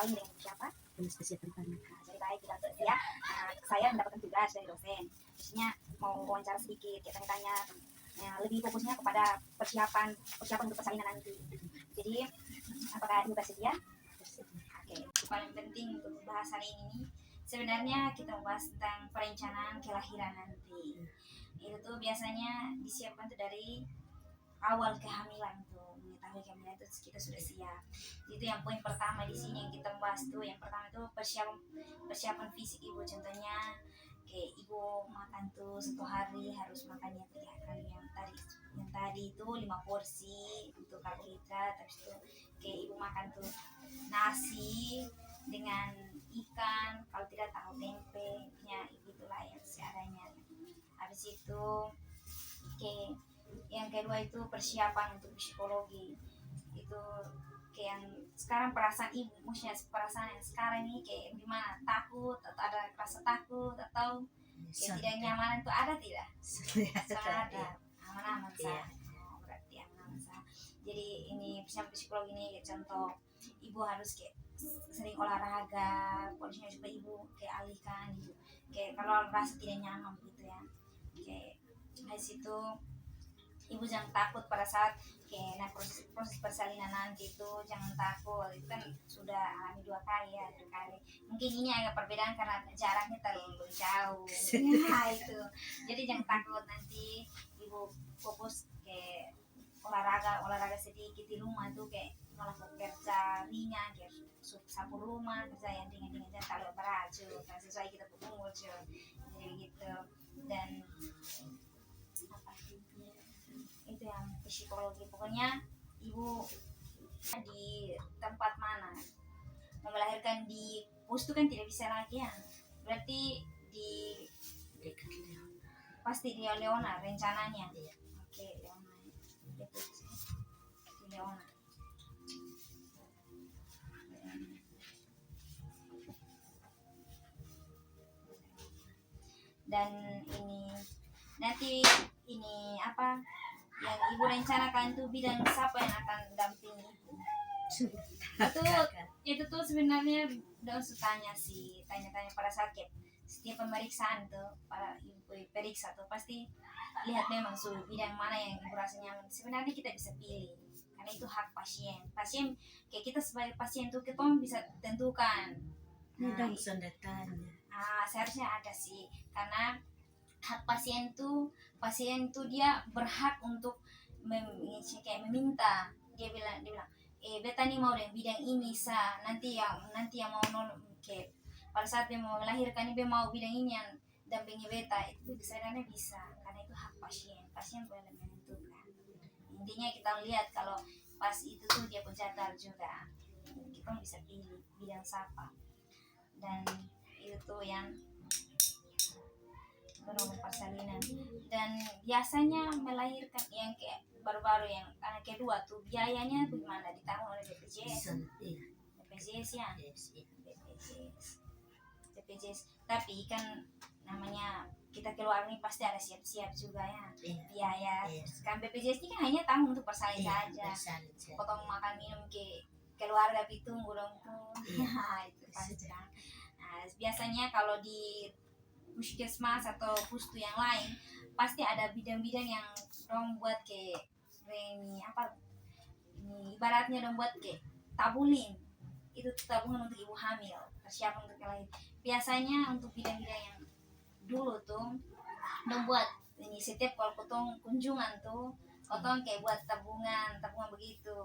ini dengan siapa? Dengan spesialis tentang. Jadi baik kita ya. Saya mendapatkan tugas dari dosen. Maksudnya mau wawancara sedikit, ya tanya-tanya. Lebih fokusnya kepada persiapan untuk persalinan nanti. Jadi apakah ibu bersedia? Oke. Paling penting untuk bahasan ini sebenarnya kita membahas tentang perencanaan kelahiran nanti. Itu tuh biasanya disiapkan tuh dari awal kehamilan tuh, mengetahui kehamilan itu kita sudah siap. Itu yang poin pertama di sini yang kita bahas tuh. Yang pertama itu persiapan fisik ibu. Contohnya kayak ibu makan tuh satu hari harus makannya 3 kali. Yang tadi itu 5 porsi untuk karbohidrat. Habis itu kayak ibu makan tuh nasi dengan ikan, kalau tidak tahu tempe, ya itulah yang seadanya. Habis itu kayak yang kedua itu persiapan untuk psikologi. Itu kayak yang sekarang perasaan ibu, maksudnya perasaan yang sekarang ini kayak gimana, takut atau ada rasa takut atau kayak tidak nyaman itu ada tidak? Sangat ada, aman-aman saja. Berarti aman-aman saja. Jadi ini persiapan psikologi ini kayak contoh ibu harus kayak sering olahraga, polisinya supaya ibu kayak alihkan gitu. Kayak kalau rasa tidak nyaman gitu ya. Kayak dari situ ibu jangan takut pada saat kayak proses persalinan nanti itu, jangan takut. Itu kan sudah alami 2 kali ya, 2 kali. Mungkin ini agak perbedaan karena jaraknya terlalu jauh. Ya itu. Jadi jangan takut, nanti ibu fokus kayak olahraga sedikit di rumah tuh, kayak melakukan kerja ringan kayak sapu rumah, kerja yang ringan-ringan, jangan terlalu berat karena sesuai kita umur jadi gitu. Dan apa itu yang psikologi, pokoknya ibu di tempat mana mau melahirkan di pustu kan tidak bisa lagi ya, berarti di pasti di Leona rencananya. Oke, Leona itu di Leona. Dan ini nanti ini apa yang ibu rencanakan tuh, bidang siapa yang akan dampingi ibu? Itu tuh sebenarnya udah tanya pada saat setiap pemeriksaan tuh, para ibu periksa tuh pasti lihat memang bidang mana yang ibu rasa nyaman. Sebenarnya kita bisa pilih karena itu hak pasien kayak kita sebagai pasien tuh kita bisa tentukan. Seharusnya ada sih, karena hak pasien tuh dia berhak untuk meminta. Dia bilang beta nih mau dengan bidang ini nanti yang mau kayak pada saat dia mau melahirkan dia mau bidang ini yang dampingi beta, itu sebenarnya bisa karena itu hak pasien boleh menentukan. Intinya kita lihat kalau pas itu tuh dia pun jadwal juga, kita bisa pilih bidang siapa. Dan itu tuh yang berumur persalinan. Dan biasanya melahirkan yang kayak baru-baru yang anak kedua tuh biayanya bagaimana, ditanggung oleh BPJS ya. BPJS tapi kan namanya kita keluar nih pasti ada siap-siap juga ya biaya. Kan BPJS ini kan hanya tanggung untuk persalinan saja, potong makan minum ke keluarga pitung gulung tuh. Itu pasti. Biasanya kalau di puskesmas atau pustu yang lain pasti ada bidang-bidang yang dong buat kayak ini ibaratnya dong buat kayak tabulin, itu tabungan untuk ibu hamil, persiapan untuk yang lain. Biasanya untuk bidang-bidang yang dulu tuh dong buat ini setiap kalau potong kunjungan tuh potong kayak buat tabungan begitu.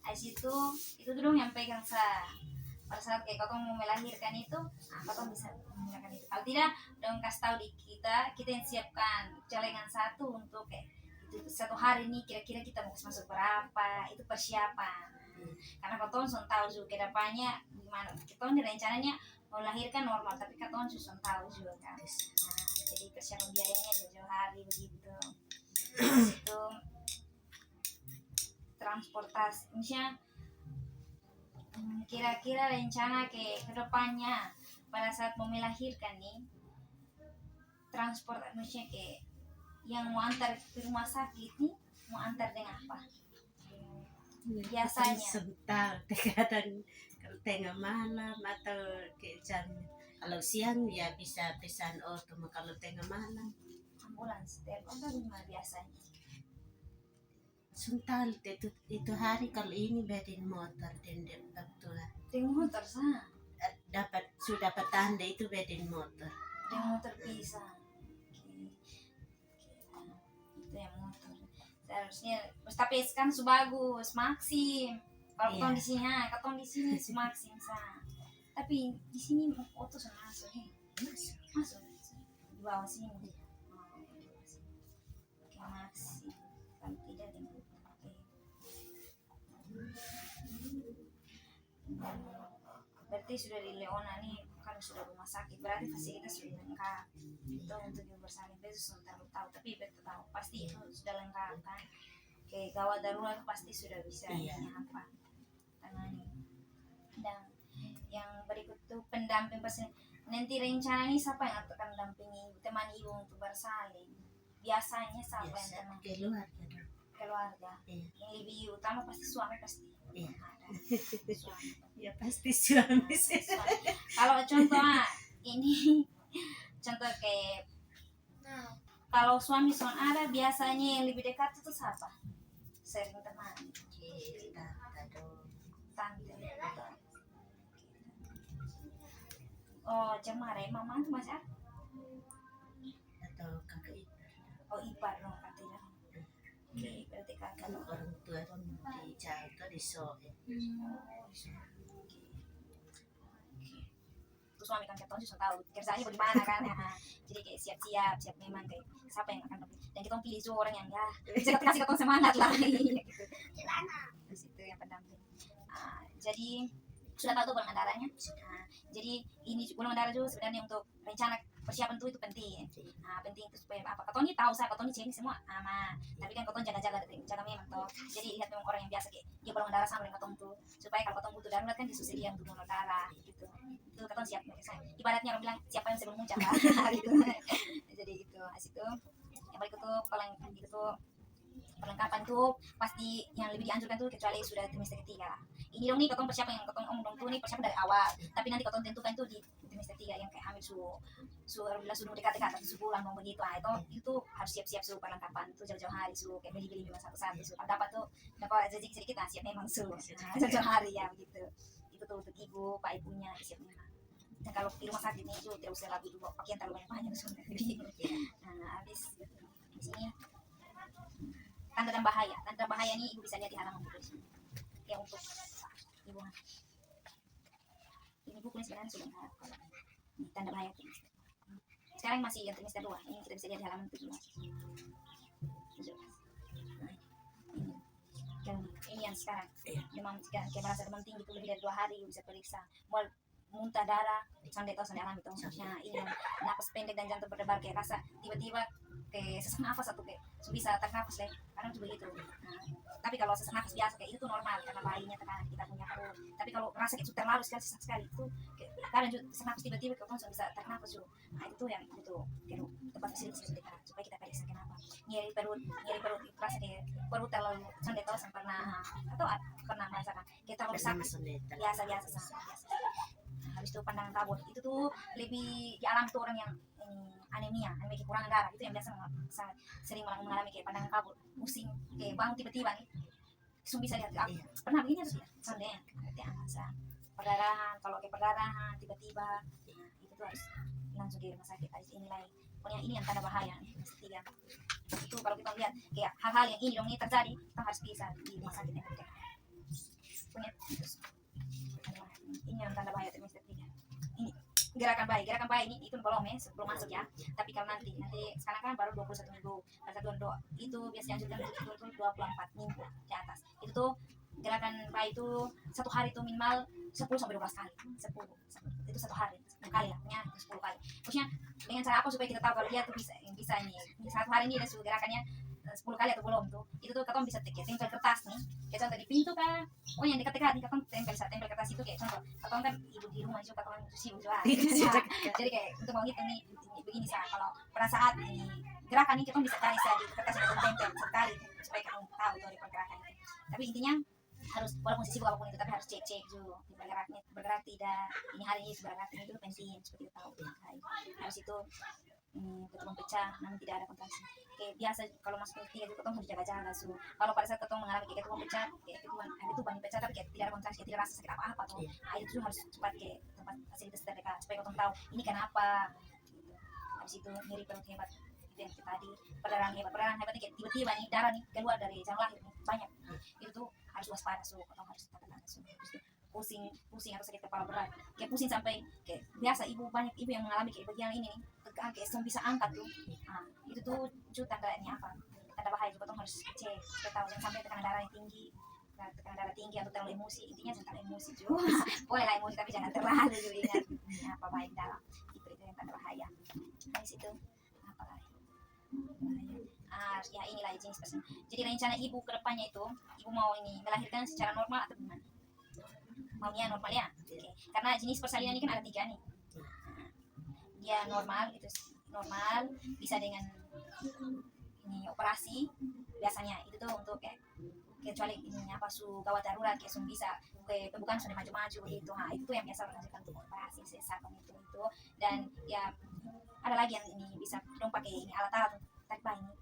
Itu tuh dong yang pegang pada saat kayak kau mau melahirkan itu, kau bisa menggunakan itu. Kalau tidak, dong kasih tahu di kita yang siapkan celengan satu untuk kayak itu 1 hari nih kira-kira kita mau masuk berapa, itu persiapan. Karena kau tahu juga kedepannya gimana. Kita rencananya mau melahirkan normal, tapi kau sudah tahu juga kan. Jadi persiapan biayanya jauh-jauh hari begitu. Itu transportasi, misalnya kira-kira rencana ke depannya pada saat mau melahirkan nih, transport maksudnya ke yang mau antar ke rumah sakit nih, mau antar dengan apa biasanya? Sebentar, dekatan tengah malam atau ke jam, kalau siang ya bisa pesan auto, kalau tengah malam Ambulans, telepon kan gimana biasanya? suntal itu hari kalau ini bedin motor dan waktu Dengan motor sah, sudah dapat tanda itu bedin motor. dengan motor bisa. Itu yang motor. Seharusnya, tapi kan bagus, Maxim. Kalau Iya. ketong di sini Maxim sah. Tapi di sini auto sudah masuk, masuk di bawah sini. Oke, Maxim. Kalau tidak dengan berarti sudah di Leona nih kan sudah rumah sakit, berarti fasilitas sudah lengkap itu untuk yang bersalin. Besok sebentar tahu, tapi betul tahu pasti itu sudah lengkap kan, kayak gawat darurat pasti sudah bisa apa tangani. Dan yang berikut tuh pendamping pasien. Nanti rencana ini siapa yang akan dampingi teman ibu untuk bersalin? Biasanya siapa yang teman? Keluarga. Yang lebih utama pasti suami pasti. Suami. Ya pasti suami. Kalau contoh ini contoh kayak kalau suami ada biasanya yang lebih dekat itu siapa? Sering teman. Tante. Oh, cemara mama itu masih ada? Atau kakak ipar. Oh, ipar dong katanya. Oke, berarti kakak orang tua kan di jauh di Soe. Terus suami kan kita sudah tahu kerjanya bagaimana kan, jadi kayak siap memang kayak siapa yang akan dan kita pilih itu orang yang ya bisa kasih kita semangat lah gitu. Terus itu yang pendamping. Jadi sudah tahu tuh golongan darahnya. Jadi ini golongan darah juga sebenarnya untuk rencana persiapan tuh itu penting. Penting itu supaya apa? Katoni tahu saya, katoni cek semua aman. Tapi kan katoni jaga memang toh. Jadi lihat memang orang yang biasa kayak dia golongan darah sama dengan katong tuh. Supaya kalau katong butuh darurat kan disusul dia untuk donor darah gitu. Itu katong siap. Ibaratnya orang bilang siapa yang sebelum muncul gitu. Jadi itu itu yang berikut tuh paling itu tuh perlengkapan tuh pasti yang lebih dianjurkan tuh kecuali sudah trimester ketiga. Ini dong nih katong persiapan yang katong omong tuh nih persiapan dari awal. Tapi nanti katong tentukan tuh di trimester 3 yang kayak ambil sudah dekat-dekat 1 bulan mau begitu. Itu harus siap-siap perlengkapan tuh jauh-jauh hari kayak beli memang satu-satu kalau dapat sedikit siap memang jauh-jauh hari ya begitu. Itu tuh untuk ibu, pak ibunya siap memang. Dan kalau di rumah sakit ini juga tidak usah lagi bawa pakaian terlalu banyak sebenarnya. Habis di sini tanda dan bahaya nih ibu bisa lihat di halaman buku ya untuk ibu. Ini buku ini sebenarnya sudah lengkap. Ini tanda bahaya sekarang masih yang trimester 2, ini kita bisa lihat di halaman 17. Ini yang sekarang demam kayak merasa demam tinggi itu lebih dari 2 hari bisa periksa muntah darah sampai alami itu. Nah ini napas pendek dan jantung berdebar kayak rasa tiba-tiba kayak sesak nafas atau kayak bisa tarik nafas deh kadang juga gitu. Tapi kalau sesak nafas biasa kayak itu tuh normal karena bayinya tekanan kita punya perut. Tapi kalau rasa kayak terlalu sesak sekali itu kadang juga sesak nafas tiba-tiba kita langsung bisa tarik nafas juga. Itu yang itu kayak tempat fasilitas dekat supaya kita periksa kenapa nyeri perut itu rasa kayak perut terlalu sampai pernah atau pernah merasakan kayak terlalu sakit biasa habis itu pandangan kabut itu tuh lebih dialami tuh orang yang anemia kekurangan darah itu yang biasa sangat sering mengalami kayak pandangan kabut pusing kayak bangun tiba-tiba nih bisa lihat pernah begini tuh ya sampai perdarahan kalau kayak perdarahan tiba-tiba itu tuh harus langsung ke rumah sakit harus dinilai pokoknya ini yang tanda bahaya nih tiga itu kalau kita lihat kayak hal-hal yang ini dong ini terjadi kita harus bisa di rumah sakit yang terdekat punya ini yang tanda bahaya trimester 3. Ini gerakan bayi ini itu belum sebelum masuk ya tapi kalau nanti sekarang kan baru 21 minggu pada doa itu biasanya sudah itu 24 minggu di atas itu tuh gerakan bayi itu 1 hari itu minimal 10 sampai 12 kali 10 itu 1 hari 10 kali lah punya 10 kali maksudnya dengan cara apa supaya kita tahu kalau dia tuh bisa ini 1 hari ini dia sudah gerakannya 10 kali atau belum tuh itu tuh katong bisa tempel kertas nih kayak contoh di pintu kan yang dekat-dekat nih katong tempel kertas itu kayak contoh katong kan ibu di rumah juga katong sibuk juga jadi kayak untuk mau gitu nih begini sih kalau pada saat ini gerakan ini katong bisa cari di kertas yang katong tempel sekali supaya katong tahu tuh ada pergerakan itu tapi intinya harus walaupun sibuk apapun itu tapi harus cek juga bergerak tidak ini hari ini bergerak ini itu penting seperti itu tahu. Harus itu ketemu pecah namun tidak ada kontraksi kayak biasa kalau masuk ke 3 itu ketemu harus jaga-jaga so kalau pada saat ketemu mengalami kayak ketemu pecah kayak itu ban pecah tapi kayak tidak ada kontraksi kayak tidak rasa sakit apa-apa tuh itu harus cepat ke tempat fasilitas terdekat supaya ketemu tahu ini kenapa gitu. Habis itu nyeri perut hebat itu yang tadi perdarahan hebat kayak tiba-tiba nih darah nih keluar dari jalan lahir nih banyak itu tuh harus waspada so ketemu harus tekan so pusing atau sakit kepala berat kayak pusing sampai kayak biasa banyak ibu yang mengalami kayak bagian ini nih tekan kayak bisa angkat tuh itu tuh tanda ini apa tanda bahaya juga tuh harus cek supaya tahu jangan sampai tekanan darah yang tinggi tekanan darah tinggi atau terlalu emosi intinya jangan terlalu emosi juga boleh lah emosi tapi jangan terlalu juga ingat ini apa baik dalam itu yang tanda bahaya dari situ apa lagi ya inilah jenis person. Jadi rencana ibu kedepannya itu ibu mau ini melahirkan secara normal atau gimana? Maunya normal ya, karena jenis persalinan ini kan ada 3 nih. Dia normal itu normal bisa dengan ini operasi biasanya itu tuh untuk kayak kecuali ini apa gawat darurat kayak bisa kayak bukan sudah maju-maju gitu itu tuh yang biasa mengajukan untuk operasi sesar itu dan ya ada lagi yang ini bisa dong pakai ini alat-alat tarik bayi ini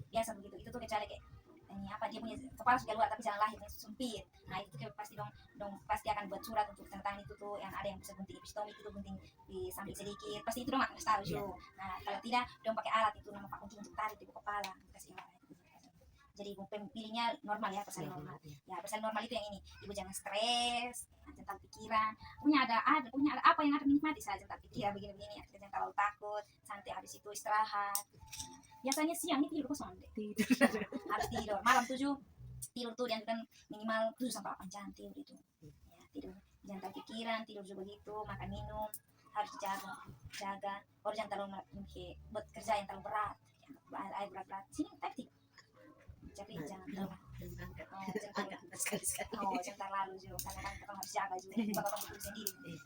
biasa begitu itu tuh kecuali kayak ini apa dia punya kepala sudah keluar tapi jalan lahirnya sempit itu kayak pasti dong pasti akan buat surat untuk tentang itu tuh yang ada yang bisa gunting epistomi itu gunting di samping sedikit pasti itu dong akan tahu juga kalau tidak dong pakai alat itu nama pak untuk tarik di kepala kasih alat jadi ibu pilihnya normal ya persalinan normal ya persalinan normal itu yang ini ibu jangan stres tentang pikiran punya ada apa yang ada menikmati saja tentang pikiran begini jangan terlalu takut santai habis itu istirahat biasanya siang ini tidur kosong deh harus tidur malam 7 tidur tuh yang kan minimal 7-8 jam tidur itu ya tidur jangan terlalu pikiran tidur juga gitu makan minum harus jaga baru jangan terlalu buat kerja yang terlalu berat berat sini taktik tapi jangan terlalu jangan terlalu juga karena kan kita harus jaga juga bakal kamu sendiri